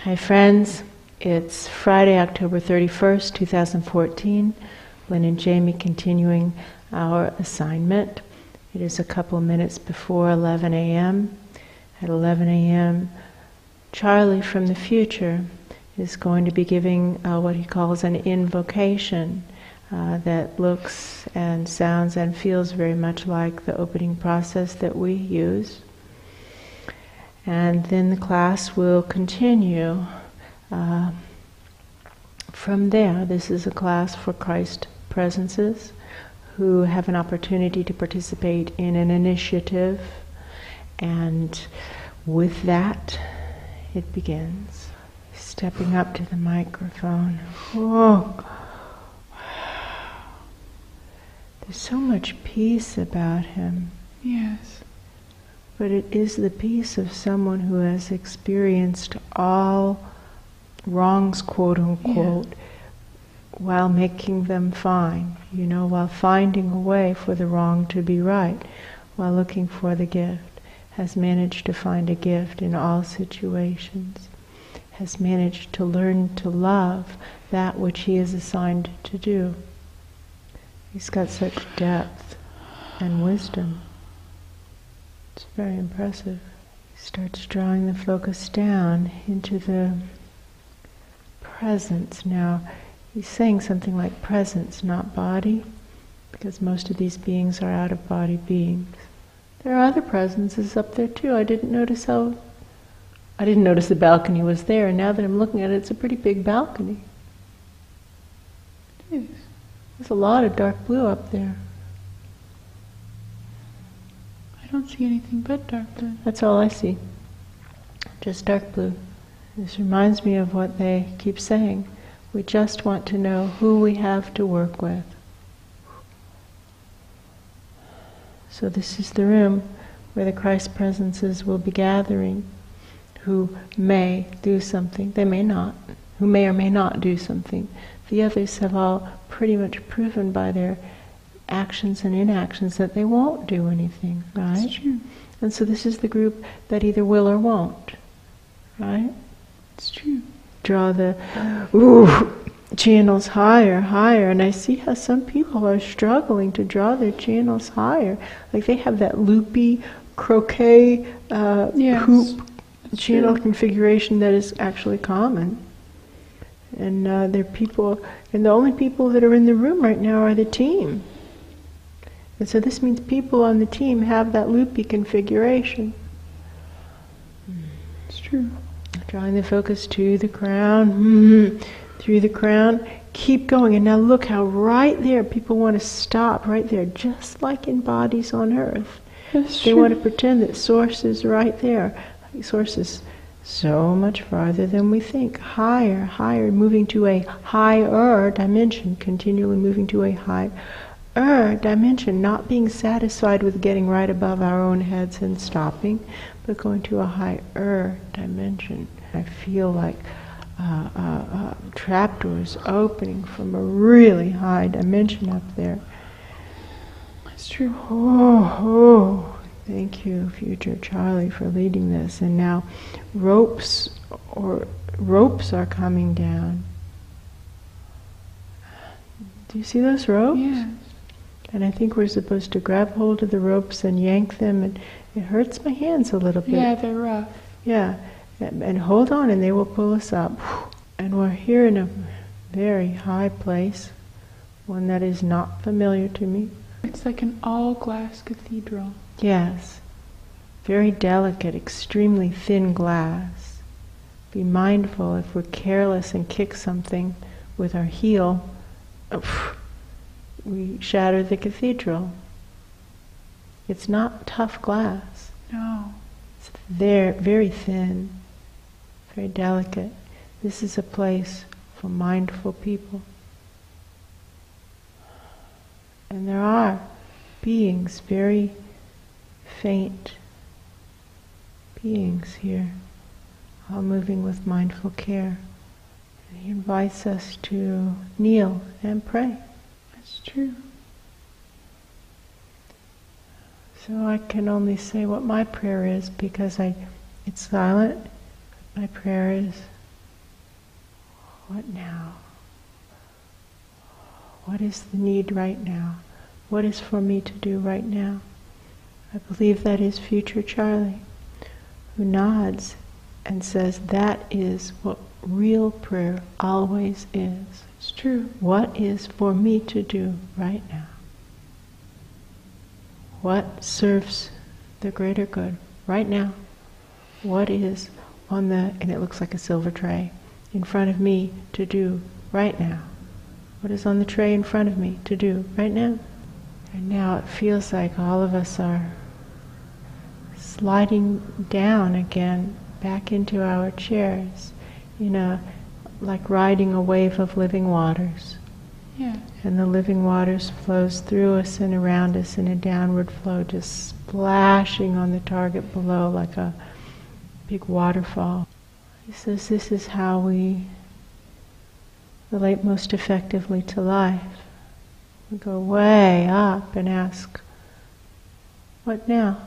Hi friends, it's Friday, October 31st, 2014. Lynn and Jamie continuing our assignment. It is a couple minutes before 11 a.m. At 11 a.m., Charlie from the future is going to be giving what he calls an invocation that looks and sounds and feels very much like the opening process that we use. And then the class will continue from there. This is a class for Christ presences who have an opportunity to participate in an initiative, and with that it begins. Stepping up to the microphone. Oh. There's so much peace about him. Yes. But it is the peace of someone who has experienced all wrongs, quote unquote, while making them fine, while finding a way for the wrong to be right, while looking for the gift, has managed to find a gift in all situations, has managed to learn to love that which he is assigned to do. He's got such depth and wisdom. It's very impressive. He starts drawing the focus down into the presence. Now, he's saying something like presence, not body, because most of these beings are out-of-body beings. There are other presences up there too. I didn't notice the balcony was there, and now that I'm looking at it, it's a pretty big balcony. It is. There's a lot of dark blue up there. I don't see anything but dark blue. That's all I see. Just dark blue. This reminds me of what they keep saying. We just want to know who we have to work with. So this is the room where the Christ presences will be gathering, who may do something, they may not, who may or may not do something. The others have all pretty much proven by their actions and inactions that they won't do anything, right? That's true. And so this is the group that either will or won't, right? It's true. Draw the channels higher, higher, and I see how some people are struggling to draw their channels higher. Like they have that loopy croquet hoop channel configuration that is actually common. And there are people, and the only people that are in the room right now are the team. And so this means people on the team have that loopy configuration. It's true. Drawing the focus to the crown, through the crown, keep going. And now look how right there, people want to stop right there, just like in bodies on earth. That's They true. want to pretend that source is right there. Source is so much farther than we think. Higher, higher, moving to a higher dimension, continually moving to a higher dimension, not being satisfied with getting right above our own heads and stopping, but going to a higher dimension. I feel like trapdoors opening from a really high dimension up there. It's true. Oh, thank you, future Charlie, for leading this. And now ropes are coming down. Do you see those ropes? Yes. And I think we're supposed to grab hold of the ropes and yank them, and it hurts my hands a little bit. Yeah, they're rough. Yeah, and hold on and they will pull us up. And we're here in a very high place, one that is not familiar to me. It's like an all-glass cathedral. Yes, very delicate, extremely thin glass. Be mindful if we're careless and kick something with our heel, we shatter the cathedral. It's not tough glass. No. It's very thin, very delicate. This is a place for mindful people. And there are beings, very faint beings here, all moving with mindful care. And he invites us to kneel and pray. That's true. So I can only say what my prayer is, because it's silent. My prayer is, What now? What is the need right now? What is for me to do right now? I believe that is future Charlie, who nods and says that is what real prayer always is. It's true. What is for me to do right now? What serves the greater good right now? What is on the, and it looks like a silver tray, in front of me to do right now? What is on the tray in front of me to do right now? And now it feels like all of us are sliding down again, back into our chairs, like riding a wave of living waters. Yeah. And the living waters flows through us and around us in a downward flow, just splashing on the target below like a big waterfall. He says this is how we relate most effectively to life. We go way up and ask, what now?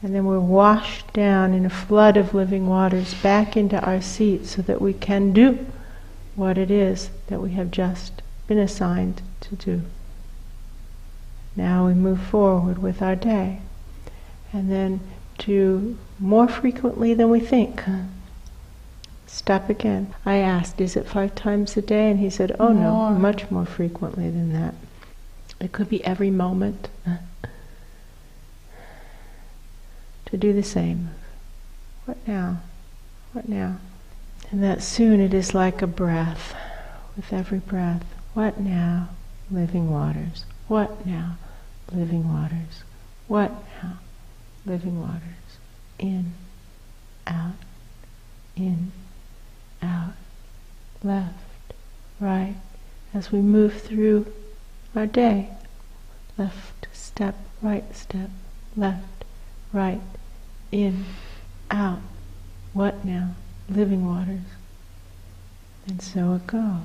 And then we're washed down in a flood of living waters back into our seats so that we can do what it is that we have just been assigned to do. Now we move forward with our day, and then do more frequently than we think. Stop again. I asked, is it 5 times a day? And he said, oh no, much more frequently than that. It could be every moment. To do the same. What now? What now? And that soon it is like a breath. With every breath, what now? Living waters. What now? Living waters. What now? Living waters. In, out, left, right, as we move through our day. Left step, left, right, in, out. What now? Living waters. And so it goes.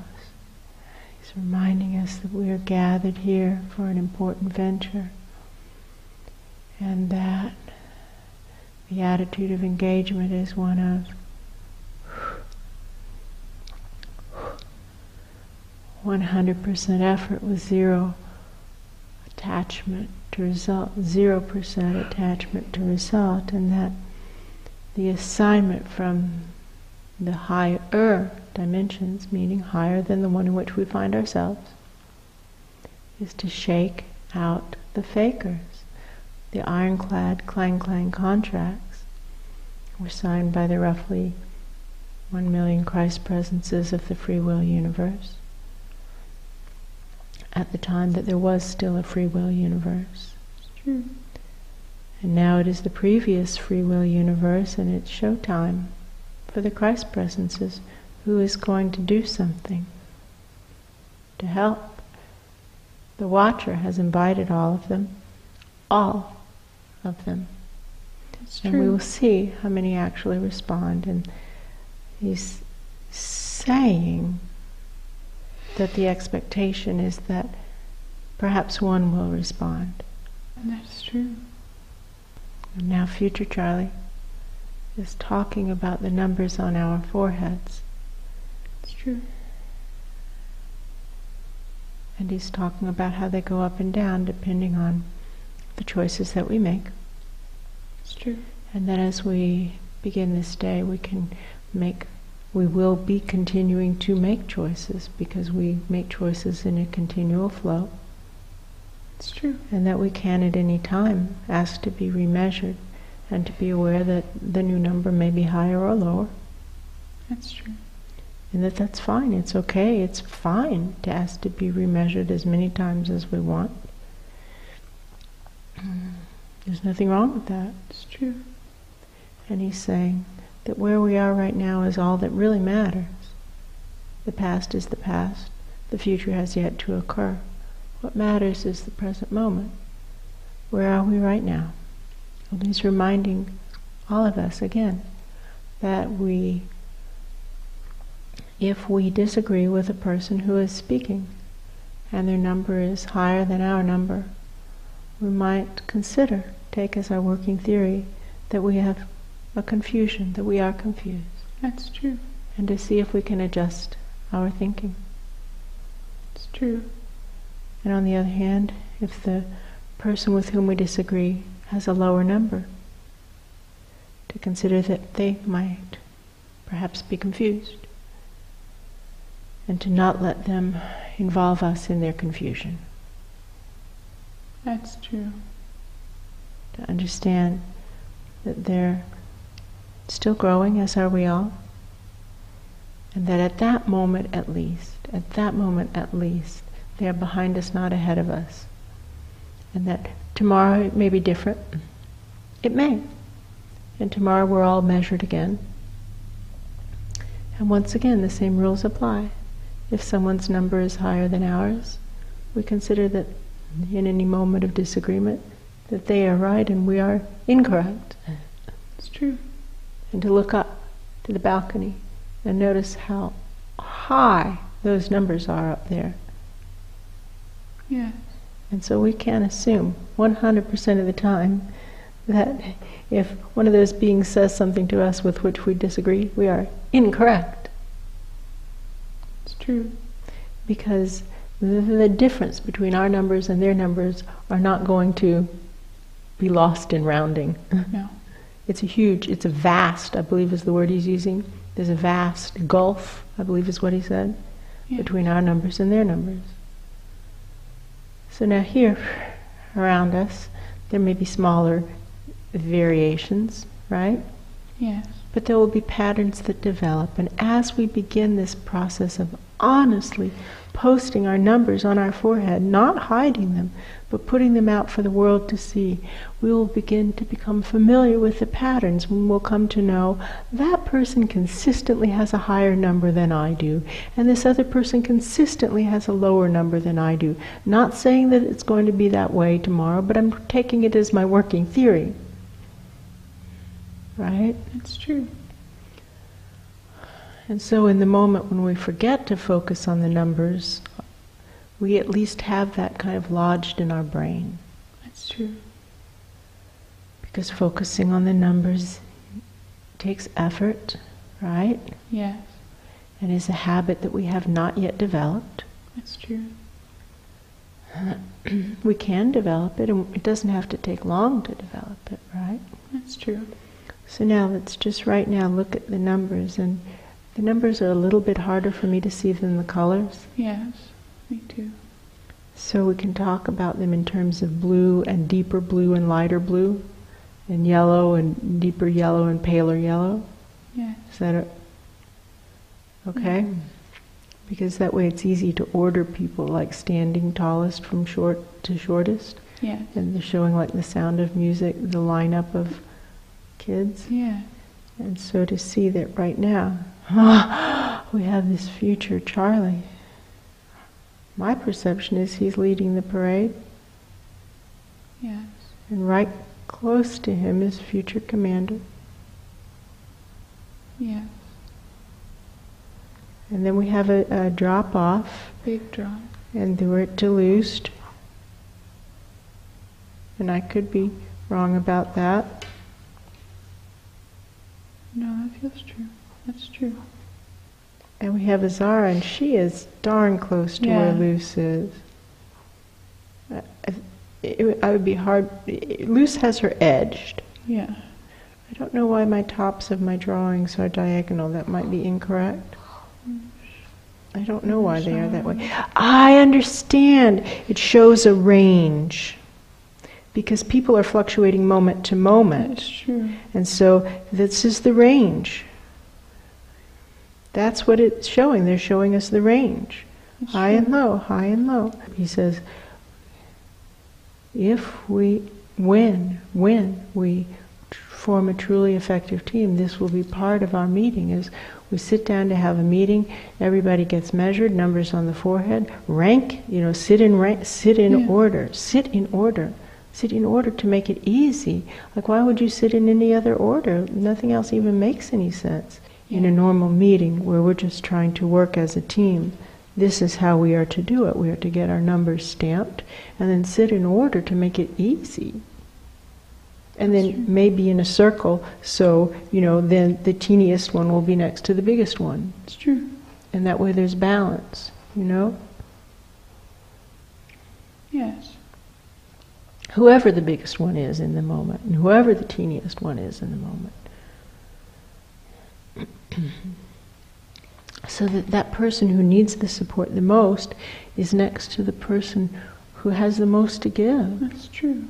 He's reminding us that we are gathered here for an important venture, and that the attitude of engagement is one of 100% effort with zero attachment to result, 0% attachment to result, and that the assignment from the higher dimensions, meaning higher than the one in which we find ourselves, is to shake out the fakers. The ironclad clang-clang contracts were signed by the roughly 1 million Christ presences of the free will universe at the time that there was still a free will universe. It's true. And now it is the previous free will universe, and it's showtime for the Christ presences who is going to do something to help. The Watcher has invited all of them. All of them. It's and true. we will see how many actually respond. And he's saying that the expectation is that perhaps one will respond. And that's true. And now future Charlie is talking about the numbers on our foreheads. It's true. And he's talking about how they go up and down depending on the choices that we make. It's true. And that as we begin this day, we will be continuing to make choices, because we make choices in a continual flow. It's true. And that we can at any time ask to be remeasured and to be aware that the new number may be higher or lower. That's true. And that's fine. It's okay. It's fine to ask to be remeasured as many times as we want. There's nothing wrong with that. It's true. And he's saying that where we are right now is all that really matters. The past is the past. The future has yet to occur. What matters is the present moment. Where are we right now? And he's reminding all of us again that if we disagree with a person who is speaking and their number is higher than our number, we might take as our working theory that we have a confusion, that we are confused. That's true. and to see if we can adjust our thinking. It's true. And on the other hand, if the person with whom we disagree has a lower number, to consider that they might perhaps be confused, and to not let them involve us in their confusion. That's true. To understand that they're still growing, as are we all, and that at that moment at least, they are behind us, not ahead of us. And that tomorrow it may be different. It may. And tomorrow we're all measured again. And once again, the same rules apply. If someone's number is higher than ours, we consider that in any moment of disagreement, that they are right and we are incorrect. It's true. And to look up to the balcony and notice how high those numbers are up there. Yes. And so we can assume 100% of the time that if one of those beings says something to us with which we disagree, we are incorrect. It's true. Because the difference between our numbers and their numbers are not going to be lost in rounding. No. It's a vast, I believe is the word he's using. There's a vast gulf, I believe is what he said, between our numbers and their numbers. So now here, around us, there may be smaller variations, right? Yes. But there will be patterns that develop, and as we begin this process of honestly posting our numbers on our forehead, not hiding them, but putting them out for the world to see, we will begin to become familiar with the patterns, and we'll come to know that person consistently has a higher number than I do, and this other person consistently has a lower number than I do. Not saying that it's going to be that way tomorrow, but I'm taking it as my working theory. Right? That's true. And so in the moment when we forget to focus on the numbers, we at least have that kind of lodged in our brain. That's true. Because focusing on the numbers takes effort, right? Yes. And is a habit that we have not yet developed. That's true. We can develop it, and it doesn't have to take long to develop it, right? That's true. So now let's just right now look at the numbers, and the numbers are a little bit harder for me to see than the colors. Yes, me too. So we can talk about them in terms of blue and deeper blue and lighter blue, and yellow and deeper yellow and paler yellow. Yes. Is that okay? Yes. Because that way it's easy to order people, like standing tallest from short to shortest. Yes. And they're showing like the Sound of Music, the lineup of kids. Yeah. And so to see that right now, we have this future Charlie. My perception is he's leading the parade. Yes. And right close to him is future commander. Yes. And then we have a drop off. Big drop. And we're at Duluth. And I could be wrong about that. No, that feels true. That's true. And we have Azara, and she is darn close to where Luce is. I would be hard. Luce has her edged. Yeah. I don't know why my tops of my drawings are diagonal. That might be incorrect. I don't know why they are that way. I understand. It shows a range. Because people are fluctuating moment to moment. That's true. And so this is the range. That's what it's showing. They're showing us the range. That's high true. And low, high and low. He says, when we form a truly effective team, this will be part of our meeting. Is we sit down to have a meeting, everybody gets measured, numbers on the forehead, rank, sit in order, sit in order. Sit in order to make it easy. Like, why would you sit in any other order? Nothing else even makes any sense. In a normal meeting where we're just trying to work as a team, this is how we are to do it. We are to get our numbers stamped and then sit in order to make it easy. And then maybe in a circle, so, then the teeniest one will be next to the biggest one. It's true. And that way there's balance, Yes. Whoever the biggest one is in the moment, and whoever the teeniest one is in the moment. So that person who needs the support the most is next to the person who has the most to give. That's true.